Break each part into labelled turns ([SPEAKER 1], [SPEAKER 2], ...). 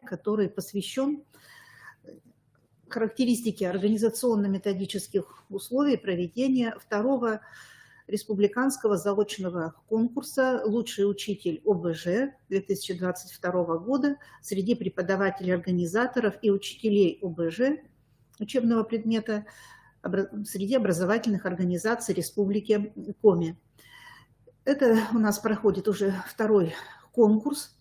[SPEAKER 1] который посвящен характеристике организационно-методических условий проведения второго республиканского заочного конкурса «Лучший учитель ОБЖ» 2022 года среди преподавателей-организаторов и учителей ОБЖ учебного предмета среди образовательных организаций Республики Коми. Это у нас проходит уже второй конкурс.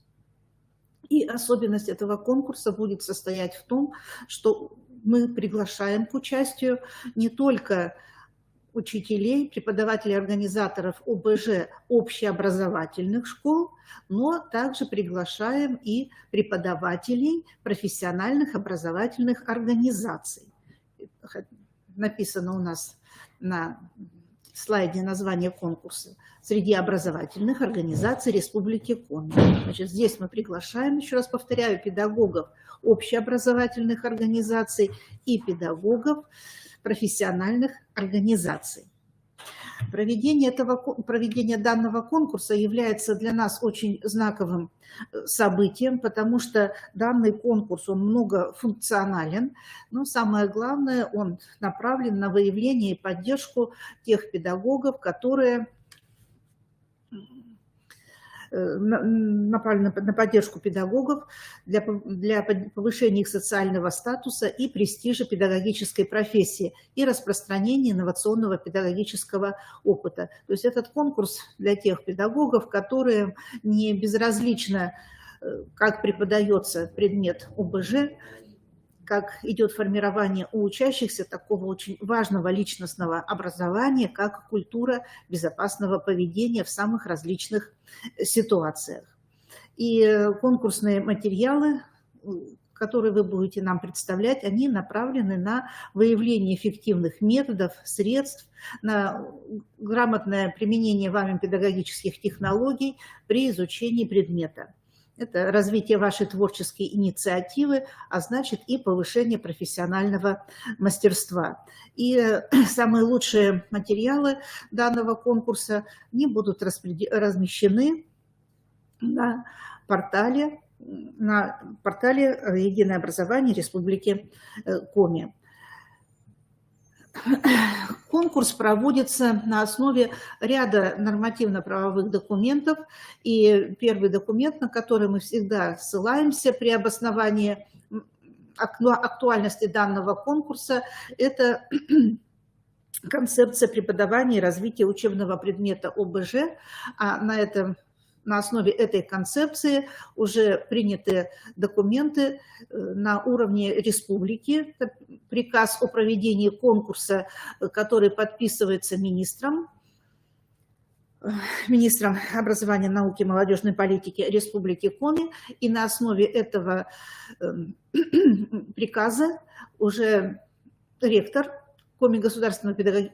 [SPEAKER 1] И особенность этого конкурса будет состоять в том, что мы приглашаем к участию не только учителей, преподавателей, организаторов ОБЖ общеобразовательных школ, но также приглашаем и преподавателей профессиональных образовательных организаций. Написано у нас на слайде название конкурса «Среди образовательных организаций Республики Коми». Значит, здесь мы приглашаем, еще раз повторяю, педагогов общеобразовательных организаций и педагогов профессиональных организаций. Проведение данного конкурса является для нас очень знаковым событием, потому что данный конкурс, он многофункционален, но самое главное, он направлен на выявление и поддержку тех педагогов, которые направлены на поддержку педагогов для повышения их социального статуса и престижа педагогической профессии и распространения инновационного педагогического опыта. То есть этот конкурс для тех педагогов, которые не безразлично, как преподается предмет ОБЖ, как идет формирование у учащихся такого очень важного личностного образования, как культура безопасного поведения в самых различных ситуациях. И конкурсные материалы, которые вы будете нам представлять, они направлены на выявление эффективных методов, средств, на грамотное применение вами педагогических технологий при изучении предмета. Это развитие вашей творческой инициативы, а значит и повышение профессионального мастерства. И самые лучшие материалы данного конкурса, они будут размещены на портале «Единое образование Республики Коми». Конкурс проводится на основе ряда нормативно-правовых документов. И первый документ, на который мы всегда ссылаемся при обосновании актуальности данного конкурса, это концепция преподавания и развития учебного предмета ОБЖ. А на основе этой концепции уже приняты документы на уровне республики. Приказ о проведении конкурса, который подписывается министром образования, науки и молодежной политики Республики Коми. И на основе этого приказа уже ректор Коми государственного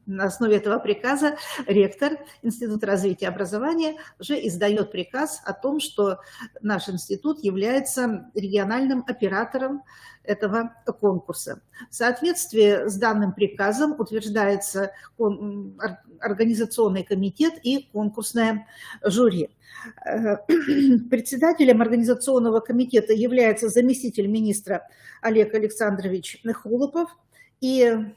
[SPEAKER 1] на основе этого приказа ректор Института развития образования уже издает приказ о том, что наш институт является региональным оператором этого конкурса. В соответствии с данным приказом утверждается организационный комитет и конкурсное жюри. Председателем организационного комитета является заместитель министра Олег Александрович Холопов и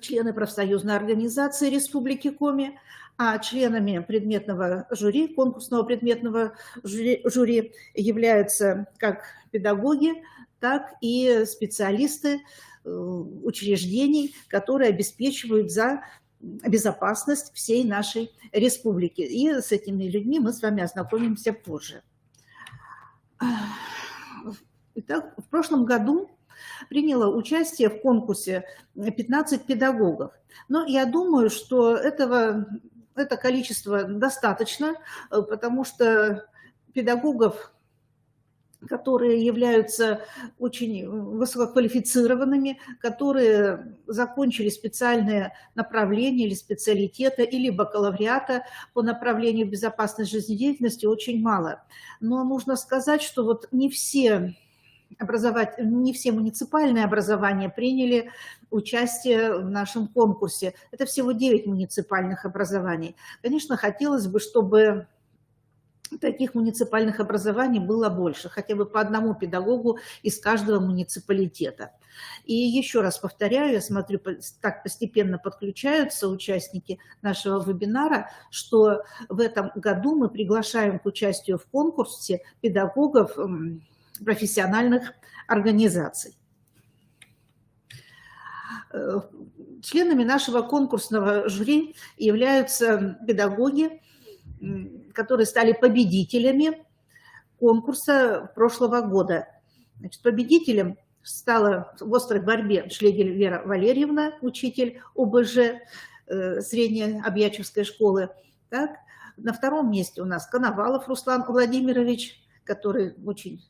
[SPEAKER 1] члены профсоюзной организации Республики Коми, а членами предметного жюри, конкурсного предметного жюри являются как педагоги, так и специалисты учреждений, которые обеспечивают за безопасность всей нашей республики. И с этими людьми мы с вами ознакомимся позже. Итак, в прошлом году приняло участие в конкурсе 15 педагогов. Но я думаю, что это количество достаточно, потому что педагогов, которые являются очень высококвалифицированными, которые закончили специальные направления или специалитета, или бакалавриата по направлению безопасной жизнедеятельности, очень мало. Но нужно сказать, что вот не все муниципальные образования приняли участие в нашем конкурсе. Это всего 9 муниципальных образований. Конечно, хотелось бы, чтобы таких муниципальных образований было больше, хотя бы по одному педагогу из каждого муниципалитета. И еще раз повторяю, я смотрю, так постепенно подключаются участники нашего вебинара, что в этом году мы приглашаем к участию в конкурсе педагогов профессиональных организаций. Членами нашего конкурсного жюри являются педагоги, которые стали победителями конкурса прошлого года. Значит, победителем стала в острой борьбе Шлегель Вера Валерьевна, учитель ОБЖ средней Обьячевской школы. Так. На втором месте у нас Коновалов Руслан Владимирович, который очень,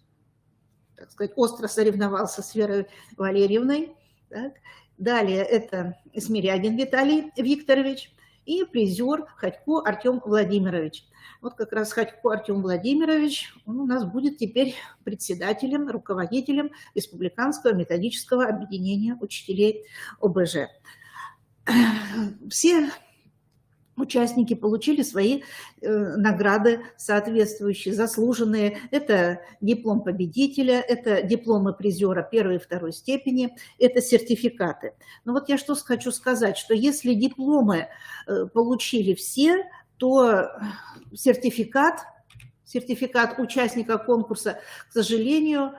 [SPEAKER 1] так сказать, остро соревновался с Верой Валерьевной. Так. Далее это Смирягин Виталий Викторович и призер Ходько Артем Владимирович. Вот как раз Ходько Артем Владимирович он у нас будет теперь председателем, руководителем Республиканского методического объединения учителей ОБЖ. Все участники получили свои награды соответствующие, заслуженные. Это диплом победителя, это дипломы призера первой и второй степени, это сертификаты. Но вот я что хочу сказать, что если дипломы получили все, то сертификат участника конкурса, к сожалению,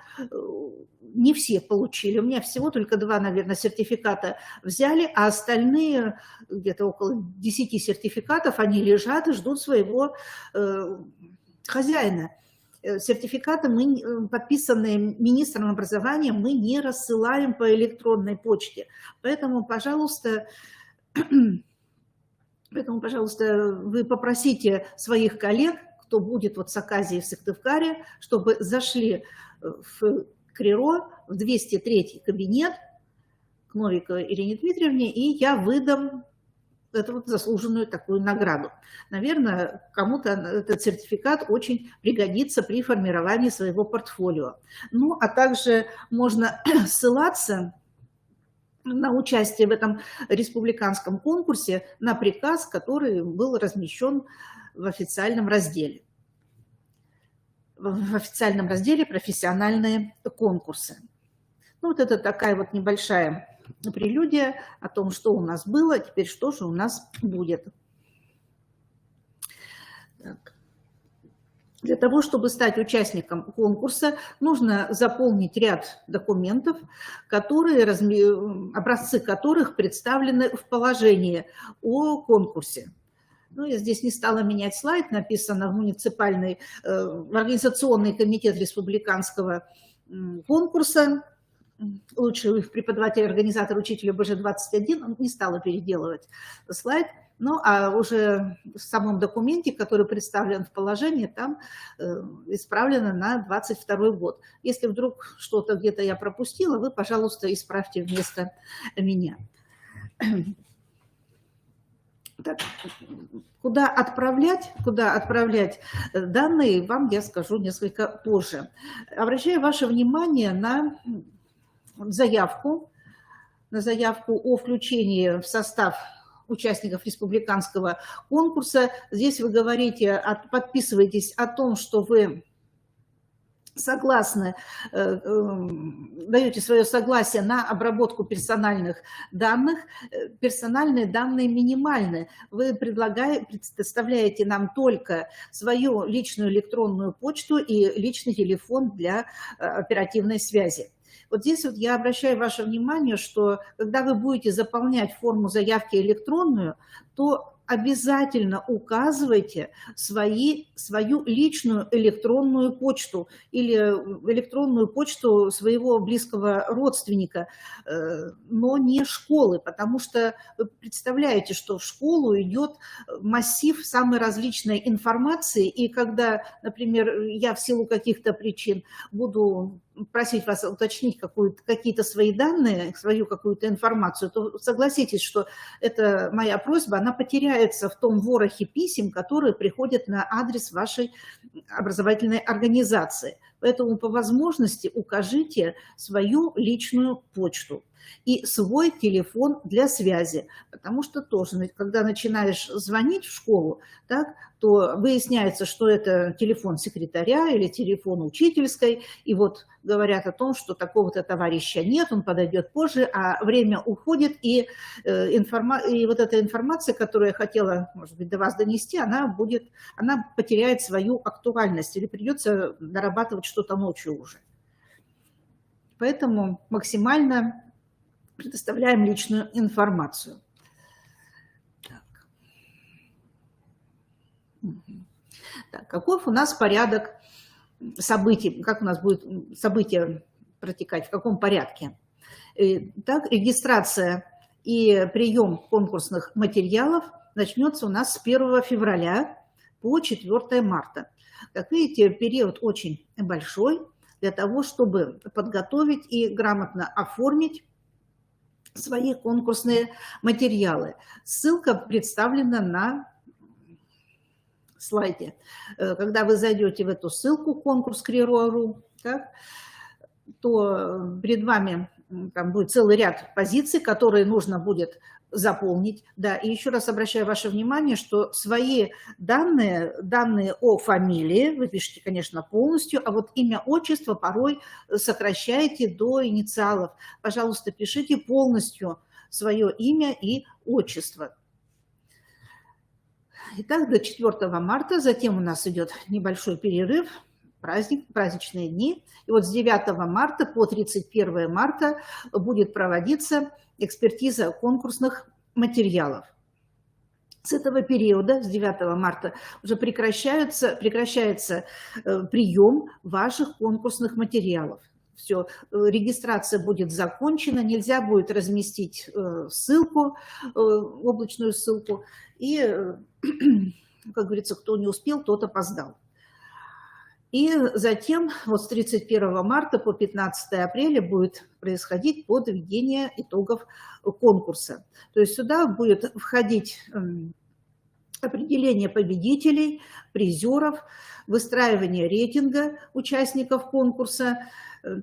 [SPEAKER 1] не все получили. У меня всего только 2, наверное, сертификата взяли, а остальные, где-то около 10 сертификатов, они лежат и ждут своего хозяина. Сертификаты, подписанные министром образования, мы не рассылаем по электронной почте. Поэтому, пожалуйста, вы попросите своих коллег, кто будет вот с оказией в Сыктывкаре, чтобы зашли в КРИРО, в 203 кабинет к Новиковой Ирине Дмитриевне, и я выдам эту вот заслуженную такую награду. Наверное, кому-то этот сертификат очень пригодится при формировании своего портфолио. Ну, а также можно ссылаться на участие в этом республиканском конкурсе на приказ, который был размещен в официальном разделе. В официальном разделе «Профессиональные конкурсы». Ну, вот это такая вот небольшая прелюдия о том, что у нас было, теперь что же у нас будет. Так. Для того, чтобы стать участником конкурса, нужно заполнить ряд документов, образцы которых представлены в положении о конкурсе. Ну, я здесь не стала менять слайд, написано в организационный комитет республиканского конкурса, лучший преподаватель, организатор, учитель ОБЖ-21, не стала переделывать слайд. Ну, а уже в самом документе, который представлен в положении, там исправлено на 22 год. Если вдруг что-то где-то я пропустила, вы, пожалуйста, исправьте вместо меня. Так, куда отправлять данные, вам я скажу несколько позже. Обращаю ваше внимание на заявку о включении в состав участников республиканского конкурса. Здесь вы подписываетесь о том, что вы согласны, даете свое согласие на обработку персональных данных. Персональные данные минимальны. Вы предоставляете нам только свою личную электронную почту и личный телефон для оперативной связи. Вот здесь вот я обращаю ваше внимание, что когда вы будете заполнять форму заявки электронную, то обязательно указывайте свою личную электронную почту или электронную почту своего близкого родственника, но не школы, потому что вы представляете, что в школу идет массив самой различной информации, и когда, например, я в силу каких-то причин буду просить вас уточнить какие-то свои данные, свою какую-то информацию, то согласитесь, что это моя просьба, она потеряется в том ворохе писем, которые приходят на адрес вашей образовательной организации. Поэтому по возможности укажите свою личную почту и свой телефон для связи, потому что тоже, когда начинаешь звонить в школу, так, то выясняется, что это телефон секретаря или телефон учительской, и вот говорят о том, что такого-то товарища нет, он подойдет позже, а время уходит, и вот эта информация, которую я хотела, может быть, до вас донести, она потеряет свою актуальность, или придется дорабатывать что-то ночью уже. Поэтому максимально предоставляем личную информацию. Так, каков у нас порядок событий, как у нас будут события протекать, в каком порядке? Так, регистрация и прием конкурсных материалов начнется у нас с 1 февраля по 4 марта. Как видите, период очень большой для того, чтобы подготовить и грамотно оформить свои конкурсные материалы. Ссылка представлена на слайде. Когда вы зайдете в эту ссылку конкурс Криро.ру, то перед вами там будет целый ряд позиций, которые нужно будет заполнить. Да, и еще раз обращаю ваше внимание, что свои данные о фамилии вы пишете, конечно, полностью, а вот имя, отчество порой сокращаете до инициалов. Пожалуйста, пишите полностью свое имя и отчество. Итак, до 4 марта, затем у нас идет небольшой перерыв, праздничные дни. И вот с 9 марта по 31 марта будет проводиться экспертиза конкурсных материалов. С этого периода, с 9 марта, уже прекращается прием ваших конкурсных материалов. Все, регистрация будет закончена, нельзя будет разместить ссылку, облачную ссылку. И, как говорится, кто не успел, тот опоздал. И затем вот с 31 марта по 15 апреля будет происходить подведение итогов конкурса. То есть сюда будет входить определение победителей, призеров, выстраивание рейтинга участников конкурса.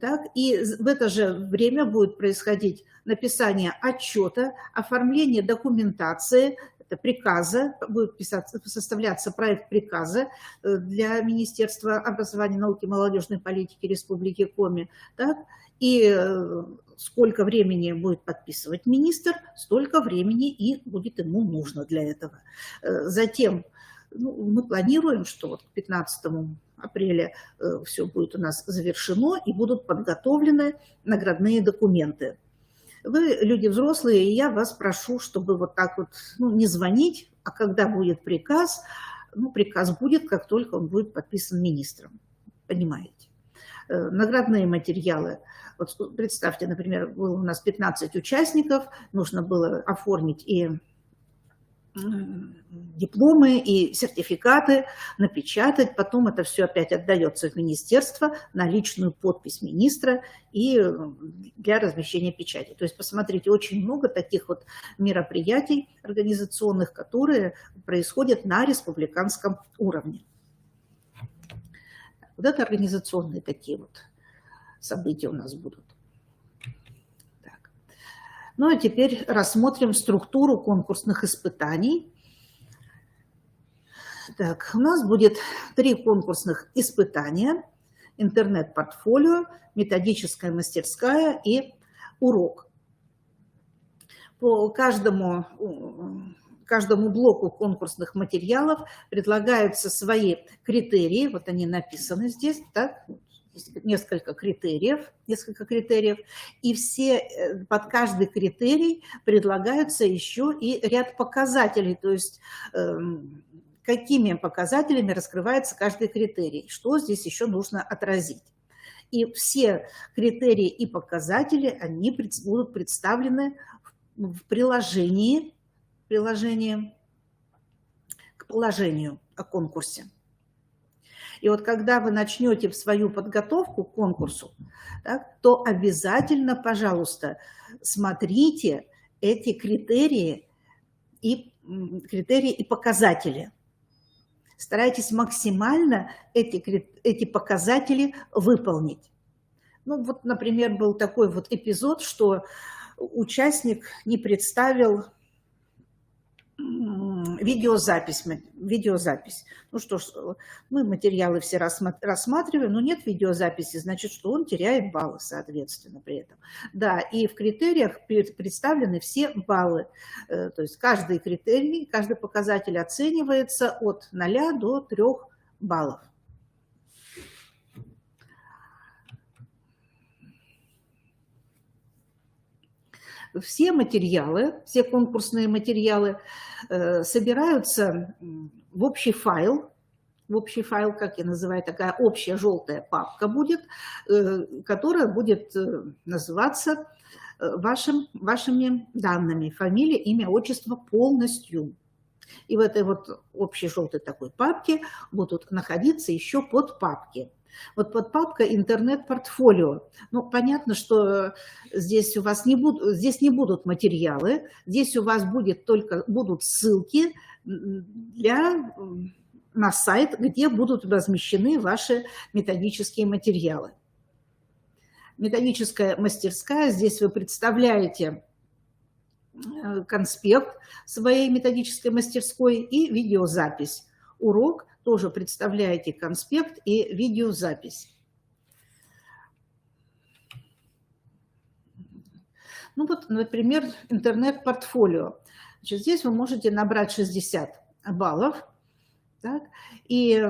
[SPEAKER 1] Так, и в это же время будет происходить написание отчета, оформление документации, это приказа, будет составляться проект приказа для Министерства образования, науки и молодежной политики Республики Коми. Так, и сколько времени будет подписывать министр, столько времени и будет ему нужно для этого. Затем мы планируем, что вот к 15 апреля все будет у нас завершено и будут подготовлены наградные документы. Вы люди взрослые, и я вас прошу, чтобы вот так вот не звонить, а когда будет приказ, приказ будет, как только он будет подписан министром. Понимаете? Наградные материалы. Вот представьте, например, было у нас 15 участников, нужно было оформить и дипломы, и сертификаты, напечатать, потом это все опять отдается в министерство на личную подпись министра и для размещения печати. То есть, посмотрите, очень много таких вот мероприятий организационных, которые происходят на республиканском уровне. Вот это организационные такие вот события у нас будут. Ну, а теперь рассмотрим структуру конкурсных испытаний. Так, у нас будет 3 конкурсных испытания. Интернет-портфолио, методическая мастерская и урок. По каждому блоку конкурсных материалов предлагаются свои критерии. Вот они написаны здесь, так? Несколько критериев, и под каждый критерий предлагаются еще и ряд показателей, то есть какими показателями раскрывается каждый критерий, что здесь еще нужно отразить. И все критерии и показатели, они будут представлены в приложении к положению о конкурсе. И вот когда вы начнете в свою подготовку к конкурсу, так, то обязательно, пожалуйста, смотрите эти критерии и показатели. Старайтесь максимально эти эти показатели выполнить. Ну вот, например, был такой вот эпизод, что участник не представил видеозапись. Ну что ж, мы материалы все рассматриваем, но нет видеозаписи, значит, что он теряет баллы, соответственно, при этом. Да, и в критериях представлены все баллы. То есть каждый критерий, каждый показатель оценивается от 0 до 3 баллов. Все материалы, все конкурсные материалы собираются в общий файл, как я называю, такая общая желтая папка будет, которая будет называться вашими данными, фамилия, имя, отчество полностью. И в этой вот общей желтой такой папке будут находиться еще подпапки. Вот подпапка «Интернет-портфолио». Ну, понятно, что здесь у вас не будут материалы, здесь у вас будут ссылки на сайт, где будут размещены ваши методические материалы. Методическая мастерская, здесь вы представляете конспект своей методической мастерской и видеозапись. Урок тоже представляете конспект и видеозапись. Ну вот, например, интернет-портфолио. Здесь вы можете набрать 60 баллов. Так? И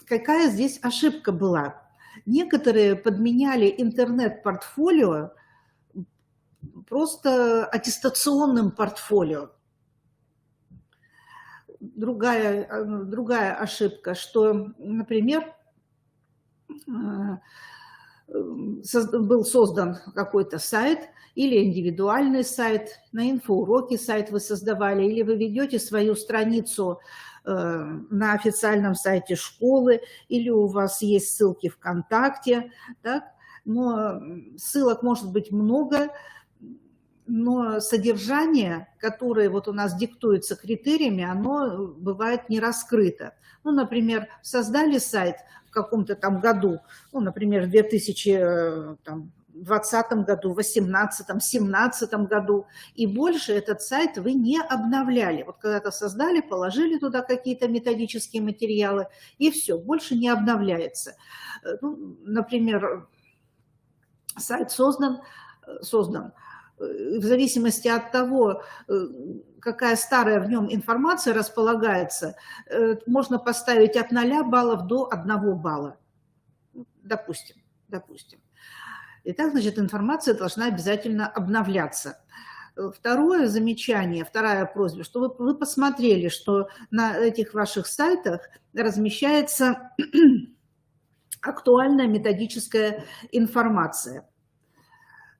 [SPEAKER 1] какая здесь ошибка была? Некоторые подменяли интернет-портфолио просто аттестационным портфолио. Другая ошибка, что, например, был создан какой-то сайт или индивидуальный сайт, на инфоуроки сайт вы создавали, или вы ведете свою страницу на официальном сайте школы, или у вас есть ссылки ВКонтакте, так? Но ссылок может быть много, но содержание, которое вот у нас диктуется критериями, оно бывает не раскрыто. Ну, например, создали сайт в каком-то там году, ну, например, в 2020 году, 2018, 2017 году, и больше этот сайт вы не обновляли. Вот когда-то создали, положили туда какие-то методические материалы, и все, больше не обновляется. Ну, например, сайт создан в зависимости от того, какая старая в нем информация располагается, можно поставить от 0 баллов до 1 балла. Допустим. Итак, значит, информация должна обязательно обновляться. Второе замечание, вторая просьба, что вы посмотрели, что на этих ваших сайтах размещается актуальная методическая информация.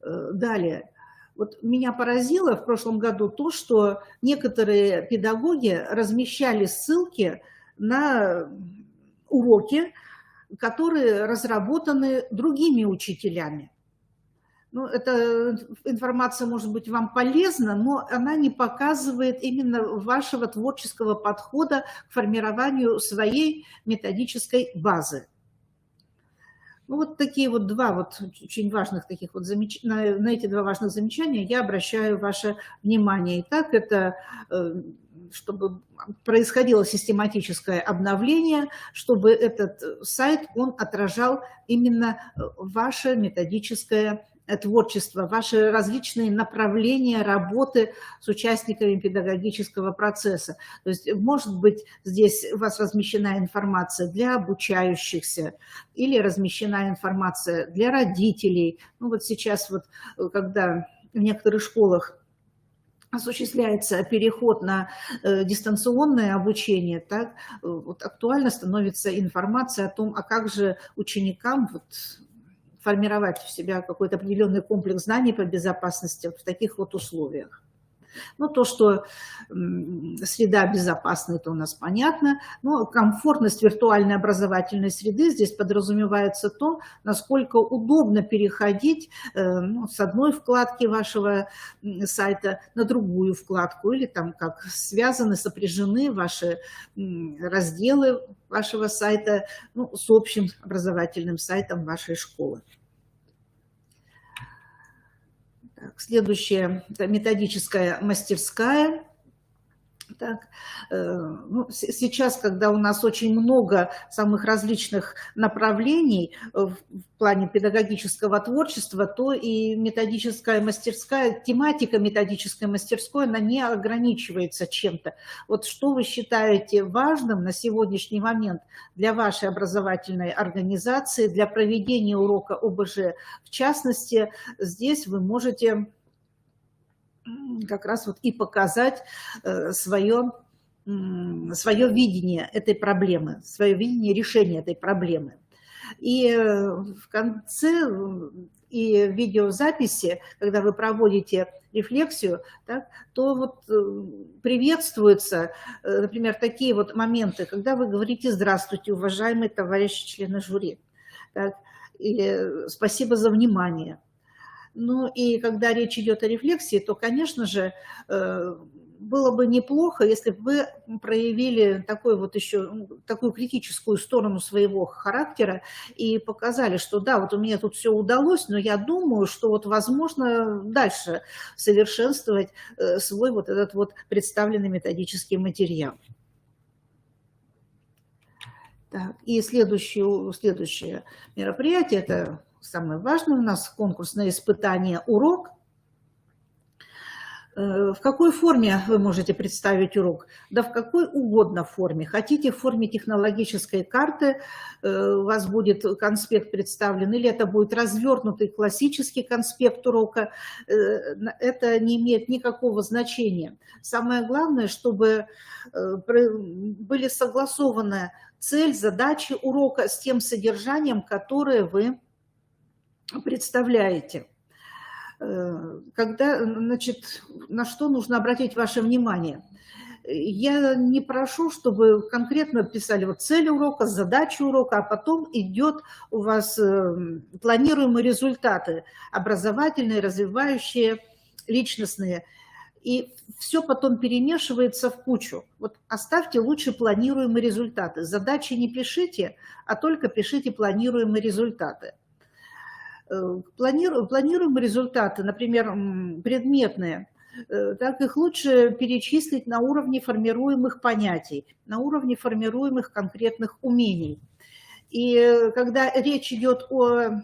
[SPEAKER 1] Далее. Вот меня поразило в прошлом году то, что некоторые педагоги размещали ссылки на уроки, которые разработаны другими учителями. Ну, эта информация может быть вам полезна, но она не показывает именно вашего творческого подхода к формированию своей методической базы. Ну, вот такие вот два вот очень важных таких вот замечания, на эти два важных замечания я обращаю ваше внимание. Итак, это чтобы происходило систематическое обновление, чтобы этот сайт, он отражал именно ваше методическое творчество, ваши различные направления работы с участниками педагогического процесса. То есть, может быть, здесь у вас размещена информация для обучающихся или размещена информация для родителей. Ну вот сейчас вот, когда в некоторых школах осуществляется переход на дистанционное обучение, так, вот актуально становится информация о том, а как же ученикам вот формировать в себя какой-то определенный комплекс знаний по безопасности в таких вот условиях. Ну, то, что среда безопасная, это у нас понятно. Но комфортность виртуальной образовательной среды здесь подразумевается то, насколько удобно переходить ну, с одной вкладки вашего сайта на другую вкладку, или там как связаны, сопряжены ваши разделы вашего сайта, ну, с общим образовательным сайтом вашей школы. Так, следующая – это методическая мастерская. Так, ну, сейчас, когда у нас очень много самых различных направлений в плане педагогического творчества, то и методическая мастерская, тематика методической мастерской, она не ограничивается чем-то. Вот что вы считаете важным на сегодняшний момент для вашей образовательной организации, для проведения урока ОБЖ? В частности, здесь вы можете как раз вот и показать свое видение этой проблемы, свое видение решения этой проблемы. И в конце и видеозаписи, когда вы проводите рефлексию, так, то вот приветствуются, например, такие вот моменты, когда вы говорите «Здравствуйте, уважаемые товарищи члены жюри», так, или «Спасибо за внимание». Ну и когда речь идет о рефлексии, то, конечно же, было бы неплохо, если бы вы проявили такой вот еще, такую критическую сторону своего характера и показали, что да, вот у меня тут все удалось, но я думаю, что вот возможно дальше совершенствовать свой вот этот вот представленный методический материал. Так, и следующее мероприятие, это самое важное у нас, конкурсное испытание «Урок». В какой форме вы можете представить урок? Да в какой угодно форме. Хотите в форме технологической карты, у вас будет конспект представлен, или это будет развернутый классический конспект урока, это не имеет никакого значения. Самое главное, чтобы были согласованы цель, задачи урока с тем содержанием, которое вы представляете. Когда, значит, на что нужно обратить ваше внимание? Я не прошу, чтобы конкретно писали вот цель урока, задачи урока, а потом идет у вас планируемые результаты, образовательные, развивающие, личностные. И все потом перемешивается в кучу. Вот оставьте лучше планируемые результаты. Задачи не пишите, а только пишите планируемые результаты. Планируемые результаты, например, предметные, так их лучше перечислить на уровне формируемых понятий, на уровне формируемых конкретных умений. И когда речь идет о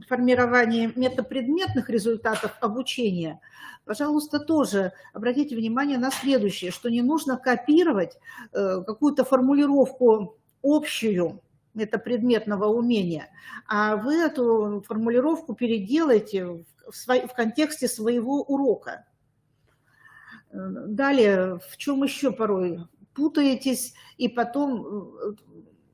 [SPEAKER 1] формировании метапредметных результатов обучения, пожалуйста, тоже обратите внимание на следующее, что не нужно копировать какую-то формулировку общую метапредметного умения, а вы эту формулировку переделаете в контексте своего урока. Далее, в чем еще порой путаетесь и потом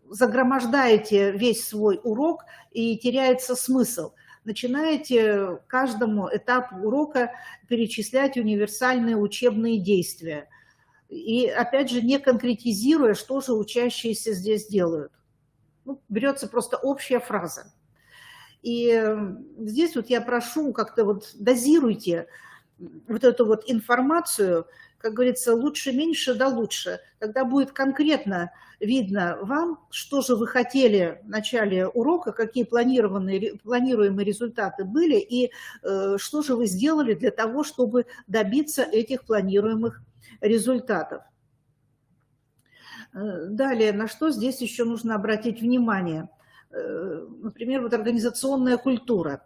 [SPEAKER 1] загромождаете весь свой урок и теряется смысл. Начинаете каждому этапу урока перечислять универсальные учебные действия. И опять же, не конкретизируя, что же учащиеся здесь делают. Ну, берется просто общая фраза. И здесь вот я прошу, как-то вот дозируйте вот эту вот информацию, как говорится, лучше меньше, да лучше. Тогда будет конкретно видно вам, что же вы хотели в начале урока, какие планируемые результаты были, и что же вы сделали для того, чтобы добиться этих планируемых результатов. Далее, на что здесь еще нужно обратить внимание? Например, вот организационная культура.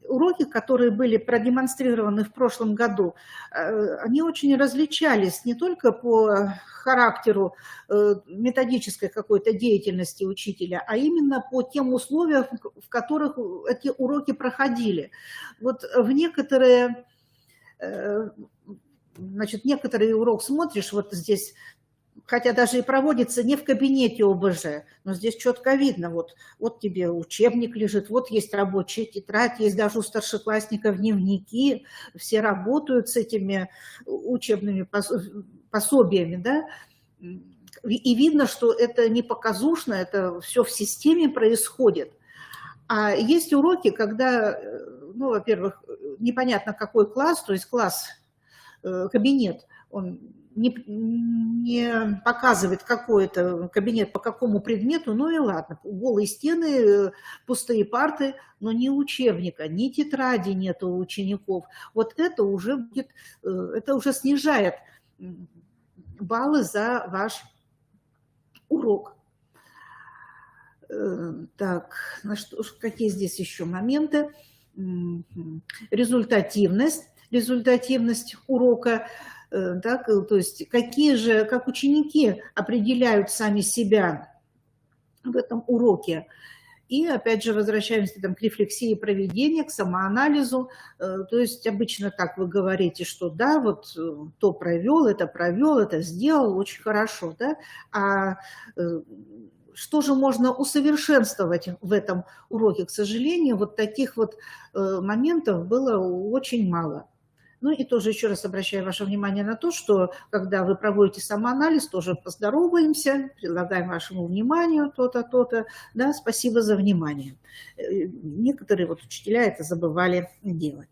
[SPEAKER 1] Уроки, которые были продемонстрированы в прошлом году, они очень различались не только по характеру методической какой-то деятельности учителя, а именно по тем условиям, в которых эти уроки проходили. Вот в некоторые, значит, некоторый урок смотришь, вот здесь хотя даже и проводится не в кабинете ОБЖ, но здесь четко видно, вот тебе учебник лежит, вот есть рабочая тетрадь, есть даже у старшеклассников дневники, все работают с этими учебными пособиями, да, и видно, что это не показушно, это все в системе происходит. А есть уроки, когда, ну, во-первых, непонятно какой класс, то есть класс, кабинет, он не показывает какой это кабинет по какому предмету, ну и ладно, голые стены, пустые парты, но ни учебника, ни тетради нет у учеников. Вот это уже будет, это уже снижает баллы за ваш урок. Так, какие здесь еще моменты? Результативность урока. Так, то есть как ученики определяют сами себя в этом уроке. И опять же возвращаемся к рефлексии проведения, к самоанализу. То есть обычно так вы говорите, что да, вот то провел, это сделал, очень хорошо, да? А что же можно усовершенствовать в этом уроке? К сожалению, вот таких вот моментов было очень мало. Ну и тоже еще раз обращаю ваше внимание на то, что когда вы проводите самоанализ, тоже поздороваемся, предлагаем вашему вниманию то-то, то-то. Да, спасибо за внимание. Некоторые вот учителя это забывали делать.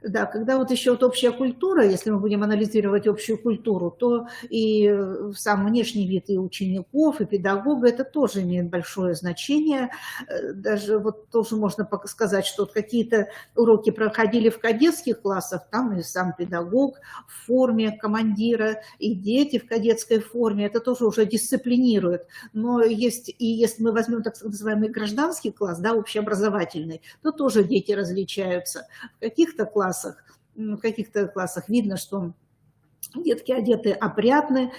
[SPEAKER 1] Да, когда вот еще вот общая культура, если мы будем анализировать общую культуру, то и сам внешний вид и учеников, и педагога, это тоже имеет большое значение. Даже вот тоже можно сказать, что вот какие-то уроки проходили в кадетских классах, там и сам педагог в форме командира, и дети в кадетской форме, это тоже уже дисциплинирует. Но есть, и если мы возьмем так называемый гражданский класс, да, общеобразовательный, то тоже дети различаются. В каких-то классах видно, что детки одеты опрятно,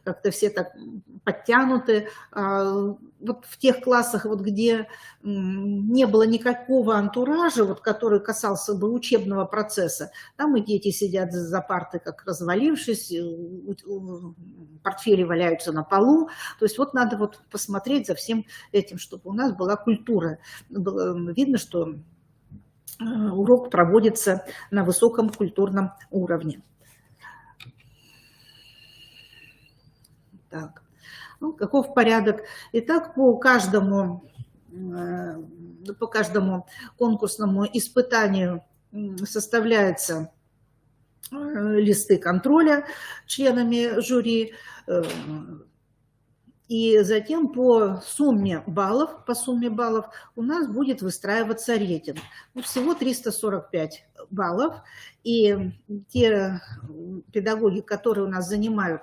[SPEAKER 1] как-то все так подтянуты. Вот в тех классах, вот, где не было никакого антуража, вот, который касался бы учебного процесса, там и дети сидят за партой, как развалившись, портфели валяются на полу. То есть вот надо вот посмотреть за всем этим, чтобы у нас была культура. Было видно, что урок проводится на высоком культурном уровне. Так, ну, каков порядок? Итак, по каждому конкурсному испытанию составляются листы контроля членами жюри. И затем по сумме баллов у нас будет выстраиваться рейтинг. Всего 345 баллов. И те педагоги, которые у нас занимают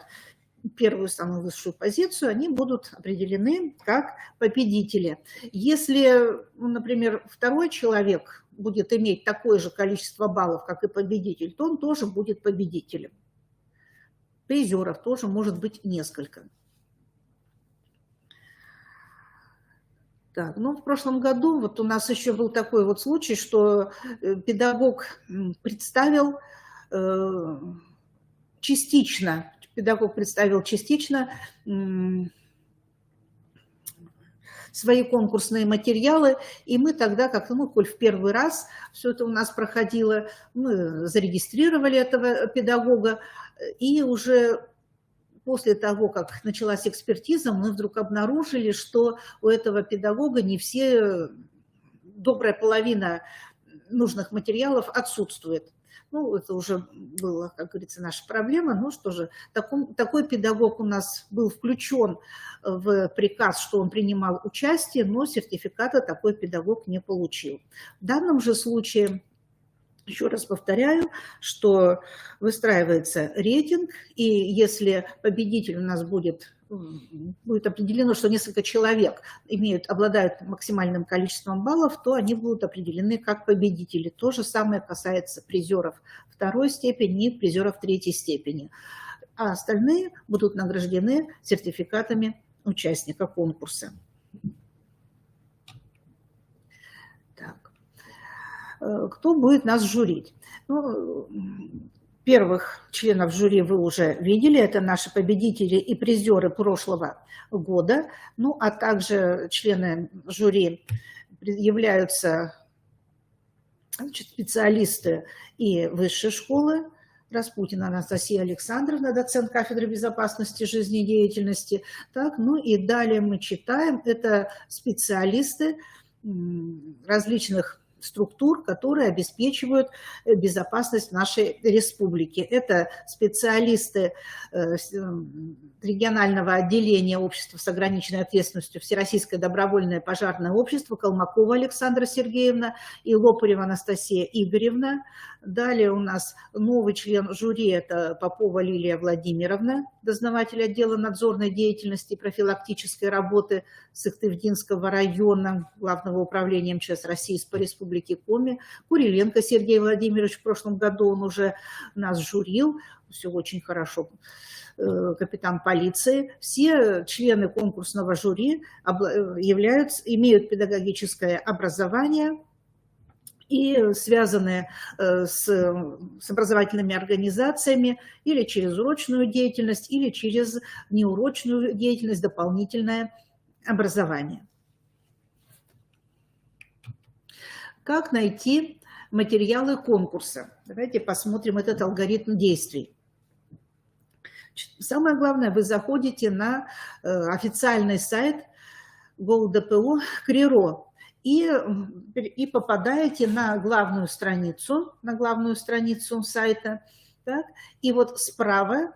[SPEAKER 1] первую самую высшую позицию, они будут определены как победители. Если, например, второй человек будет иметь такое же количество баллов, как и победитель, то он тоже будет победителем. Призеров тоже может быть несколько. Так, ну, в прошлом году вот у нас еще был такой вот случай, что педагог представил частично свои конкурсные материалы, и мы тогда как-то, ну, коль в первый раз все это у нас проходило, мы зарегистрировали этого педагога, и уже после того, как началась экспертиза, мы вдруг обнаружили, что у этого педагога не все, добрая половина нужных материалов отсутствует. Ну, это уже была, как говорится, наша проблема. Ну что же, такой педагог у нас был включен в приказ, что он принимал участие, но сертификата такой педагог не получил. В данном же случае, еще раз повторяю, что выстраивается рейтинг, и если победитель у нас будет определено, что несколько человек обладают максимальным количеством баллов, то они будут определены как победители. То же самое касается призеров второй степени и призеров третьей степени. А остальные будут награждены сертификатами участника конкурса. Так. Кто будет нас жюрить? Ну, Первых членов жюри вы уже видели, это наши победители и призеры прошлого года, ну а также члены жюри являются, значит, специалисты и высшей школы. Распутина Анастасия Александровна, доцент кафедры безопасности жизнедеятельности. Так, ну и далее мы читаем, это специалисты различных структур, которые обеспечивают безопасность нашей республики. Это специалисты регионального отделения общества с ограниченной ответственностью Всероссийское добровольное пожарное общество, Колмакова Александра Сергеевна и Лопарева Анастасия Игоревна. Далее у нас новый член жюри, это Попова Лилия Владимировна, дознаватель отдела надзорной деятельности и профилактической работы Сыктывдинского района Главного управления МЧС России по республике Коми. Куриленко Сергей Владимирович, в прошлом году он уже нас журил, все очень хорошо, капитан полиции. Все члены конкурсного жюри имеют педагогическое образование и связаны с образовательными организациями или через урочную деятельность, или через неурочную деятельность, дополнительное образование. Как найти материалы конкурса? Давайте посмотрим этот алгоритм действий. Самое главное, вы заходите на официальный сайт ГОУ-ДПУ КРИРО и попадаете на главную страницу сайта. Так, и вот справа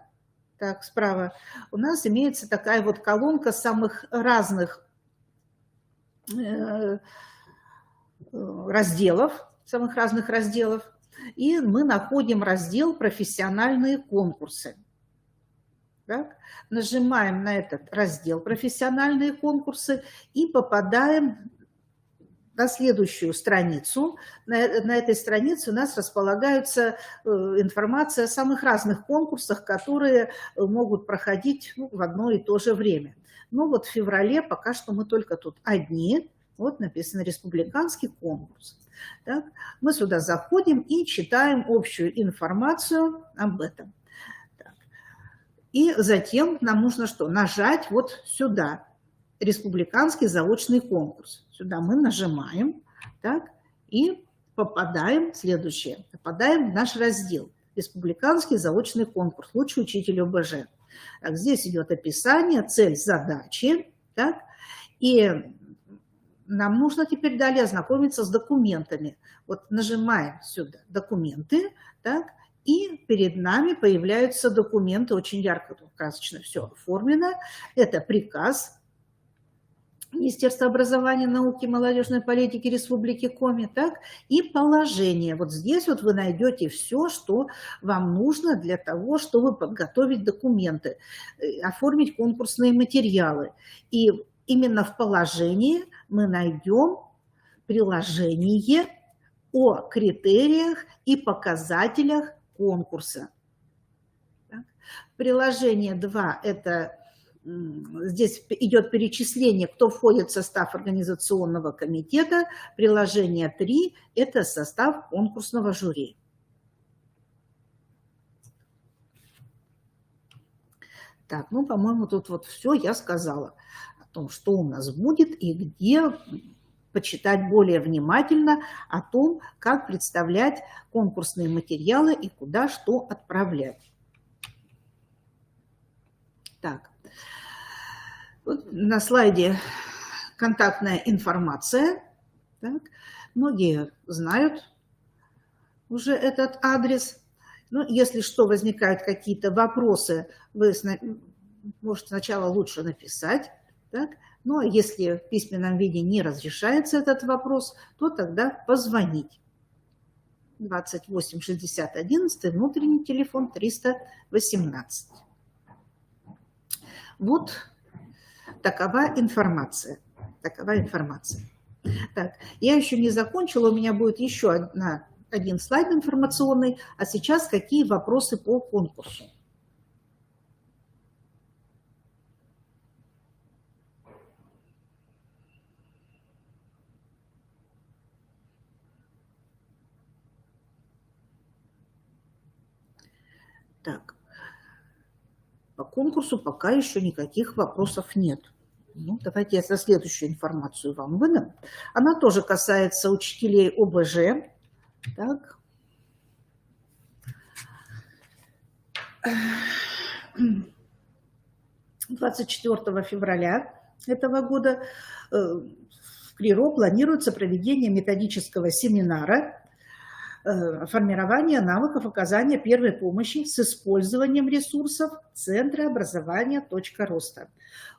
[SPEAKER 1] у нас имеется такая вот колонка самых разных разделов, и мы находим раздел «Профессиональные конкурсы». Так? Нажимаем на этот раздел «Профессиональные конкурсы» и попадаем на следующую страницу. На этой странице у нас располагается информация о самых разных конкурсах, которые могут проходить в одно и то же время. Ну вот в феврале пока что мы только тут одни. Вот написано «Республиканский конкурс». Так? Мы сюда заходим и читаем общую информацию об этом. Так. И затем нам нужно что? Нажать вот сюда. Республиканский заочный конкурс. Сюда мы нажимаем, так, и попадаем, попадаем в наш раздел. Республиканский заочный конкурс. Лучший учитель ОБЖ. Так, здесь идет описание, цель, задачи, так, и нам нужно теперь далее ознакомиться с документами. Вот нажимаем сюда «Документы», так, и перед нами появляются документы, очень ярко, красочно все оформлено. Это приказ Министерства образования, науки и молодежной политики Республики Коми, так, и положение. Вот здесь вот вы найдете все, что вам нужно для того, чтобы подготовить документы, оформить конкурсные материалы. И именно в положении мы найдем приложение о критериях и показателях конкурса. Так. Приложение 2 – это здесь идет перечисление, кто входит в состав организационного комитета. Приложение 3 – это состав конкурсного жюри. Так, ну, по-моему, тут вот все я сказала о том, что у нас будет и где почитать более внимательно о том, как представлять конкурсные материалы и куда что отправлять. Так, вот на слайде контактная информация. Так, многие знают уже этот адрес. Но если что, возникают какие-то вопросы, вы можете сначала лучше написать. Так? Ну, а если в письменном виде не разрешается этот вопрос, то тогда позвонить. 28 60 11, внутренний телефон 318. Вот такова информация. Так, я еще не закончила, у меня будет еще один слайд информационный. А сейчас какие вопросы по конкурсу? Так, по конкурсу пока еще никаких вопросов нет. Ну, давайте я следующую информацию вам выдам. Она тоже касается учителей ОБЖ. Так. 24 февраля этого года в КРИРО планируется проведение методического семинара формирования навыков оказания первой помощи с использованием ресурсов Центра образования «Точка роста».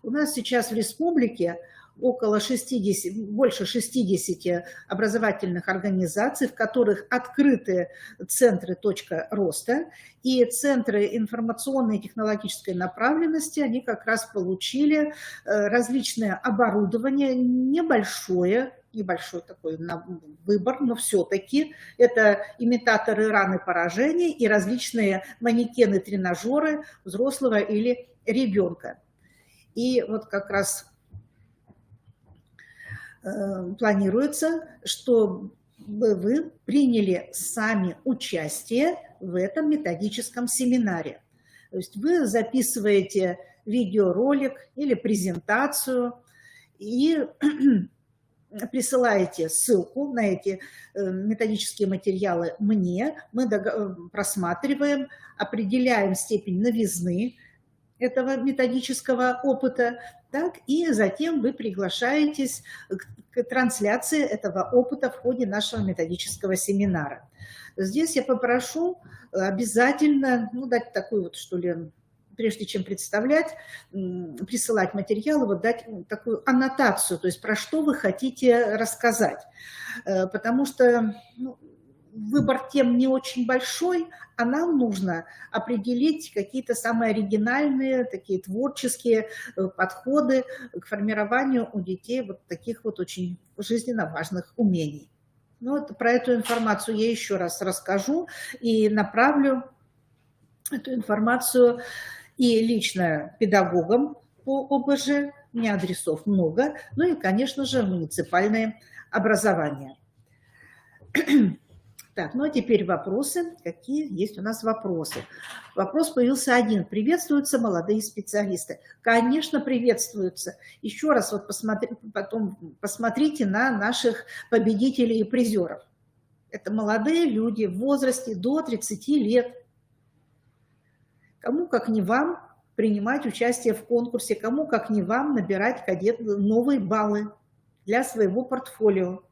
[SPEAKER 1] У нас сейчас в республике около 60, больше 60 образовательных организаций, в которых открыты центры «Точка роста», и центры информационной и технологической направленности, они как раз получили различное оборудование, небольшой такой выбор, но все-таки это имитаторы раны поражений и различные манекены-тренажеры взрослого или ребенка. И вот как раз планируется, чтобы вы приняли сами участие в этом методическом семинаре. То есть вы записываете видеоролик или презентацию и присылаете ссылку на эти методические материалы мне, мы просматриваем, определяем степень новизны этого методического опыта, так, и затем вы приглашаетесь к трансляции этого опыта в ходе нашего методического семинара. Здесь я попрошу обязательно дать такую вот, что ли, прежде чем представлять, присылать материалы, вот дать такую аннотацию, то есть про что вы хотите рассказать. Потому что выбор тем не очень большой, а нам нужно определить какие-то самые оригинальные, такие творческие подходы к формированию у детей вот таких вот очень жизненно важных умений. Ну, вот про эту информацию я еще раз расскажу и направлю эту информацию и лично педагогам по ОБЖ, у меня адресов много, ну и, конечно же, муниципальное образование. Так, ну а теперь вопросы. Какие есть у нас вопросы? Вопрос появился один. Приветствуются молодые специалисты? Конечно, приветствуются. Еще раз вот потом посмотрите на наших победителей и призеров. Это молодые люди в возрасте до 30 лет. Кому, как не вам, принимать участие в конкурсе, кому, как не вам, набирать новые баллы для своего портфолио.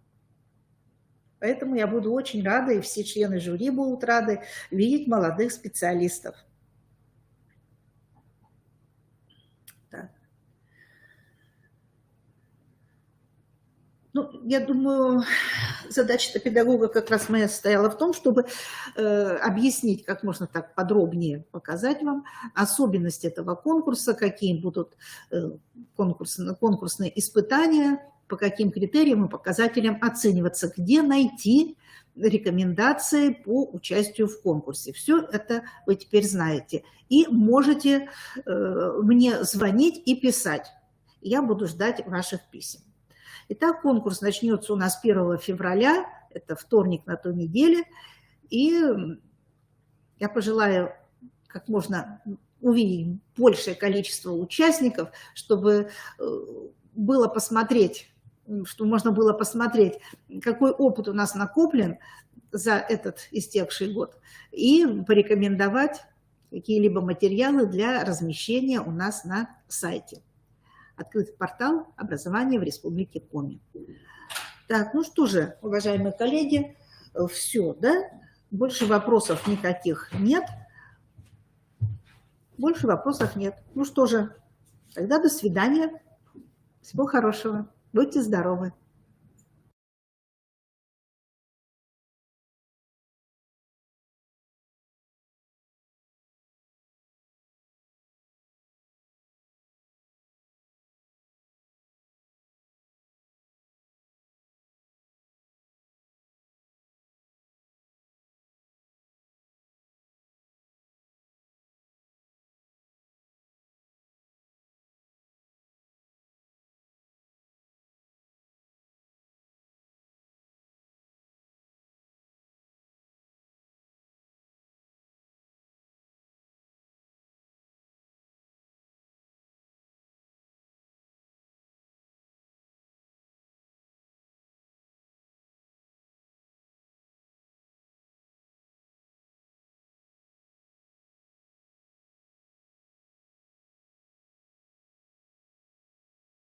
[SPEAKER 1] Поэтому я буду очень рада, и все члены жюри будут рады видеть молодых специалистов. Так. Ну, я думаю, задача педагога как раз моя состояла в том, чтобы объяснить, как можно так подробнее показать вам особенности этого конкурса, какие будут конкурсные испытания, по каким критериям и показателям оцениваться, где найти рекомендации по участию в конкурсе. Все это вы теперь знаете. И можете мне звонить и писать. Я буду ждать ваших писем. Итак, конкурс начнется у нас 1 февраля, это вторник на той неделе. И я пожелаю как можно увидеть большее количество участников, чтобы было посмотреть, что можно было посмотреть, какой опыт у нас накоплен за этот истекший год, и порекомендовать какие-либо материалы для размещения у нас на сайте. Открытый портал образования в Республике Коми. Так, ну что же, уважаемые коллеги, все, да? Больше вопросов никаких нет. Больше вопросов нет. Ну что же, тогда до свидания. Всего хорошего. Будьте здоровы.